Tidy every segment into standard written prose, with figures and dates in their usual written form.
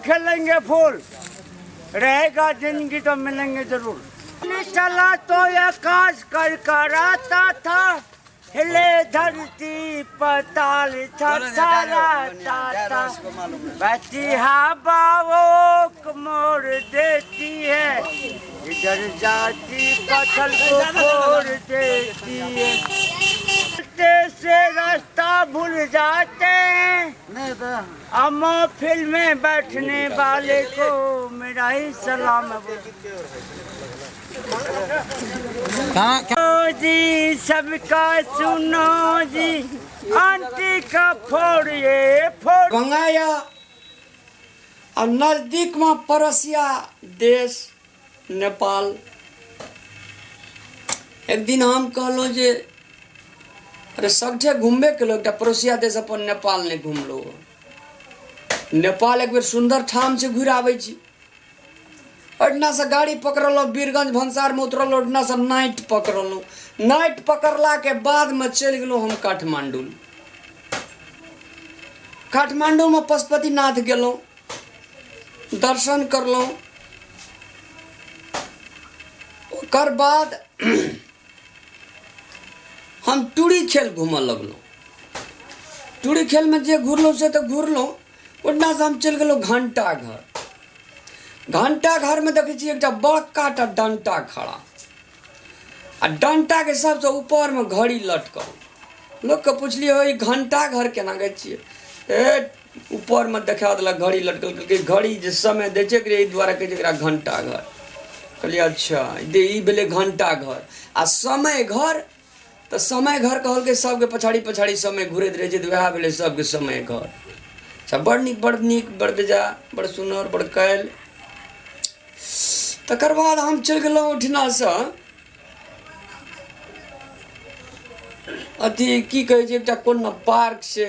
खेलेंगे फूल, रहेगा जिंदगी तो मिलेंगे जरूर। चला तो आकाश कर कराता था, हिले धरती पताल थरथराता था। बहती हवाओं को मोड़ देती है, इधर जाती पत्थर को फोड़ देती है। से रास्ता भूल जाते हैं, अम्मा फिल्म में बैठने वाले को मेरा ही सलाम है। जी सबका सुनो जी, आंटी का फोड़िए फोड़ गंगाया और नजदीक में पड़ोसिया देश नेपाल। एक दिन हम कहलो जे अरे सगठे घूमबे केलो, एक पड़ोसिया देश अपन नेपाल नहीं घूमलो। नेपाल एक बेर सुंदर ठाम से घुर आवे छी। ओडना से गाड़ी पकड़लो, बीरगंज भंसार में उतरलो, ओडना से नाइट पकड़लो। नाइट पकड़ला के बाद में चल गेलो हम काठमांडू। काठमांडू में पशुपतिनाथ गेलो, दर्शन करलो। ओकर बाद हम टूरी खेल घूम लगलो। टूरी खेल में जे घूरलो से तो घूरलो। ओडना से हम चल गेलो घंटा घर। घंटा घर में देखे छी एक बड़का टा डंटा खड़ा, आ डंटा के सबसे ऊपर में घड़ी लटकल। लोग के पूछलिए घंटा घर केना गए छिए? ऊपर में देखा दिलक घड़ी लटकल के, घड़ी जे समय दे छै एहि द्वारा कहे छै घंटा घर। कहलिए अच्छा ई भेले घंटा घर। आ समय घर तो समय घर कहल के सबके पछाड़ी पछाड़ी समय घूरत रहे छै, तो वह भेले सबके समय घर। अच्छा बड़ नीक बड़ बेजा, बड़ सुनर, बड़ कैल। तकर बाद हम चल गेलो उठना से अथी की कहे छै एकटा कोन पार्क से,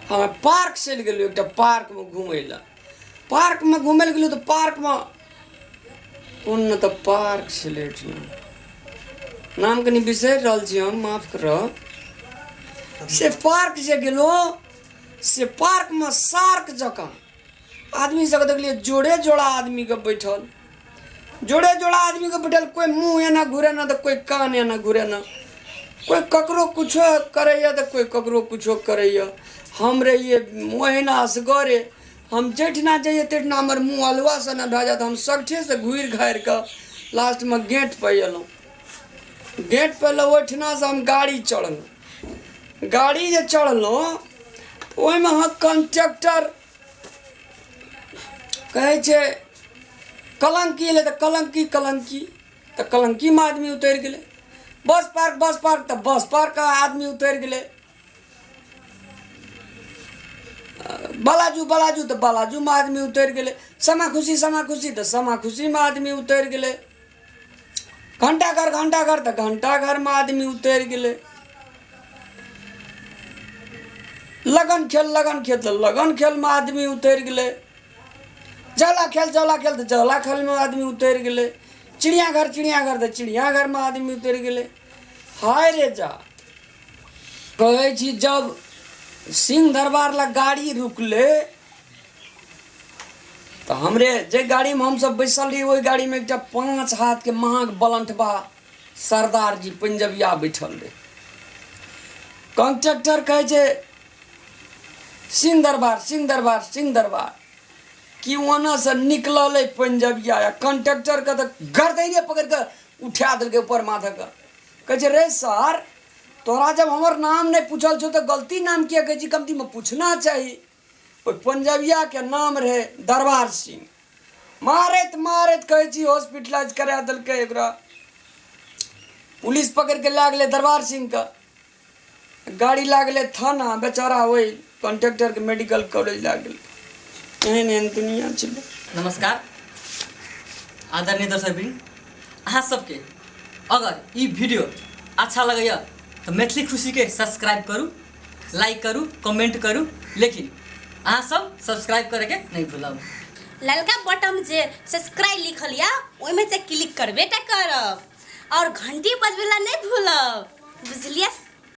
हाँ पार्क से गेलो। एकटा पार्क में घूमे ला, पार्क में घूमे ले गेलो तो पार्क में कोन तो पार्क से लेट नाम कनी बिसर रहल छी हम, माफ करो। से पार्क जे गेलो, से पार्क में सार्क जका आदमी सब देखलिए, जोड़े जोड़ा आदमी के बैठल, जोड़े जोड़ा आदमी के बैठल। कोई मुंह एना घूरे ना तो कोई कान एना घूरे ना, कोई ककरो कुछो करे तो कोई ककरो कुछो करे। हम रहिए मोहिना असगरे, हम जेठना जाइए तेठना हमर मुँह अलवा से न भए जात। हम सगठे से घूर घार के लास्ट में गेट पे एलहुँ। गेट पे एलहुँ, ओहिठना से हम गाड़ी चढ़लहुँ। गाड़ी जे चढ़लहुँ ओहिमे हम कंडक्टर कहे छे कलंकी एले तो कलंकी तो कलंकी में आदमी उतर गेले। बस पार्क तो बस पार्क का आदमी उतर गेले। बालाजू तो बालाजू में आदमी उतर गेले। समा खुशी तो समा खुशी में आदमी उतर गेले। घंटा घर तो घंटा घर में आदमी उतर गेले। लगन खेल तो लगन खेल में आदमी उतर गेले। जला खेल तो जला खेल में आदमी उतर गेले। चिड़ियाघर तो चिड़ियाघर में आदमी उतर गेले। हाय रे जा कहे छी, जब सिंह दरबार ला गाड़ी रुकले तो हमरे जे गाड़ी में हम सब बैसल रही, वही गाड़ी में एक 5 हाथ के महंग बलंठबा सरदार जी पंजबिया बैठल रहे। कंडक्टर कहे छे सिंह दरबार कि वहां से निकल पंजबिया। कंडक्टर का तो गर्दन पकड़ के उठा दिल के ऊपर माथा का। कहे रे सर, तोरा जब हमार नाम नहीं पूछल छो तो गलती नाम किया? कहे कमती में पूछना चाहिए। पंजबिया के नाम रहे दरबार सिंह। मारत कहे हॉस्पिटलाइज करा दिल के। पुलिस पकड़ के ला गए दरबार सिंह का। गाड़ी ला गए थाना, बेचारा वही कंडक्टर के मेडिकल कॉलेज ला गए। एहन दुनिया चले। नमस्कार आदरणीय दर्शकवृन्द, अहाँ सबके अगर ये वीडियो अच्छा लगे तो मैथिली खुशी के सब्सक्राइब करूँ, लाइक करूँ, कमेंट करूँ, लेकिन अहाँ सब सब्सक्राइब करके नहीं भूलब। ललका बटन जे सब्सक्राइब लिखल या ओइमे से क्लिक करबे टा करब और घंटी बजबेला नहीं भूलब, बुझलिए?